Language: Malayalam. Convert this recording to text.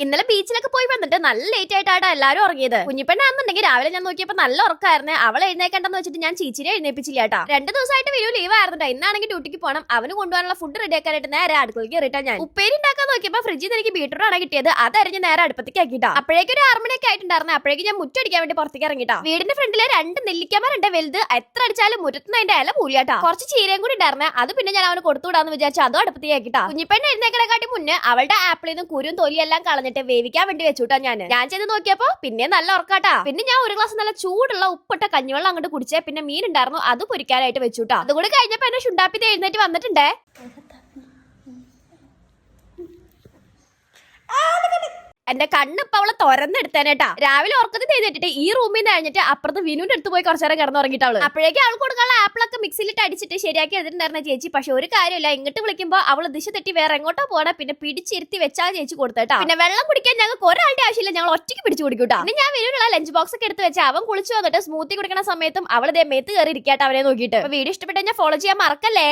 ഇന്നലെ ബീച്ചിലൊക്കെ പോയി വന്നിട്ട് നല്ല ലേറ്റ് ആയിട്ടാണ് എല്ലാവരും ഉറങ്ങിയത്. കുഞ്ഞിപ്പെണ്ണാണെന്നുണ്ടെങ്കിൽ രാവിലെ ഞാൻ നോക്കിയപ്പോൾ നല്ല ഉറക്കായിരുന്നു. അവൾ എഴുന്നേക്കണ്ടെന്ന് വെച്ചിട്ട് ഞാൻ ചീച്ചിനെ എഴുന്നേപ്പിച്ചില്ല കേട്ടോ. 2 ദിവസമായിട്ട് വിരു ലീവ് ആയിരുന്നുണ്ട്. ഇന്നാണെങ്കിൽ ഡ്യൂട്ടിക്ക് പോകണം. അവന് കൊണ്ടുപോകാനുള്ള ഫുഡ് റെഡി ആക്കാനായിട്ട് നേരെ അടുക്കളയ്ക്ക് കയറിയിട്ടാ ഞാൻ. ഉപ്പേരി ഉണ്ടാക്കാൻ നോക്കിയപ്പോൾ ഫ്രിഡ്ജിൽ എനിക്ക് ബീട്രൂട്ട് ആണ് കിട്ടിയത്. അതരിഞ്ഞ് നേരെ അടുപ്പത്തേക്ക് ആക്കിട്ടാ. അപ്പോഴേക്കും ഒരു 6 മണിയൊക്കെ ആയിട്ടുണ്ടായിരുന്നു. അപ്പോഴേക്കും ഞാൻ മുറ്റടിക്കാൻ വേണ്ടി പുറത്തേക്ക് ഇറങ്ങിട്ടാ. വീടിന്റെ ഫ്രണ്ടിലെ 2 നെല്ലിക്കമരണ്ട് വലുത്. എത്ര അടിച്ചാലും മുറ്റത്തുനിന്ന് അതിന്റെ ഇല മൂലിയാട്ടാ. കുറച്ച് ചീരയും കൂടി ഉണ്ടായിരുന്നു. അത് പിന്നെ ഞാൻ അവന് കൊടുത്തുവിടാന്ന് വിചാരിച്ചു അതും അടുപ്പത്തേക്ക് ആക്കിട്ടാ. കുഞ്ഞിപ്പെണ്ണ എഴുന്നേക്കണെക്കാട്ടി മുന്നേ അവളുടെ ആപ്പിളിൽ നിന്ന് കുരും തൊലിയെല്ലാം കളഞ്ഞിട്ട് വേവിക്കാൻ വേണ്ടി വെച്ചുട്ടാ ഞാൻ ചെയ്ത് നോക്കിയപ്പോ പിന്നെ നല്ല ഉറക്കാട്ടാ. പിന്നെ ഞാൻ ഒരു ഗ്ലാസ് നല്ല ചൂടുള്ള ഉപ്പിട്ട കഞ്ഞിവെള്ളം അങ്ങോട്ട് കുടിച്ചേ. പിന്നെ മീൻ ഉണ്ടായിരുന്നു, അത് പൊരിക്കാനായിട്ട് വെച്ചുട്ടാ. അതുകൂടി കഴിഞ്ഞപ്പോ എന്നെ ഷുണ്ടാപ്പി എഴുന്നേറ്റ് വന്നിട്ടുണ്ടേ. എന്റെ കണ്ണിപ്പ അവളെ തുറന്നെടുത്തേനേട്ടാ. രാവിലെ ഉറക്കത്തിൽ ചെയ്തിട്ട് ഈ റൂമിൽ നിന്ന് കഴിഞ്ഞിട്ട് അപ്പുറത്ത് വിനുവിന്റെ അടുത്ത് പോയി കുറച്ചേരം കിടന്നുറങ്ങിയിട്ട് അവള്. അപ്പോഴേക്കും അവൾ കൊടുക്കാനുള്ള ആപ്പിളൊക്കെ മിക്സിയിലിട്ട് അടിച്ചിട്ട് ശരിയാക്കി എടുത്തിട്ടുണ്ടായിരുന്ന ചേച്ചി. പക്ഷെ ഒരു കാര്യമില്ല, ഇങ്ങോട്ട് വിളിക്കുമ്പോൾ അവള് ദിശ തെറ്റി വേറെ എങ്ങോട്ടോ പോകണം. പിന്നെ പിടിച്ചിരുത്തി വെച്ചാൽ ചേച്ചി കൊടുത്തേട്ടാ. പിന്നെ വെള്ളം കുടിക്കാൻ ഞങ്ങൾക്ക് ഒരാളുടെ ആവശ്യമില്ല, ഞങ്ങൾ ഒറ്റയ്ക്ക് പിടിച്ചു കുടിക്കൂട്ടാ. പിന്നെ ഞാൻ വിനുവിനുള്ള ലഞ്ച് ബോക്സ് ഒക്കെ എടുത്ത് വെച്ച് അവൻ കുളിച്ചു വന്നിട്ട് സ്മൂത്തി കുടിക്കുന്ന സമയത്തും അവള് മേത്ത് കയറി ഇരിക്കാട്ടെ അവനെ നോക്കിയിട്ട്. വീഡിയോ ഇഷ്ടപ്പെട്ട ഞാൻ ഫോളോ ചെയ്യാൻ മറക്കല്ലേ.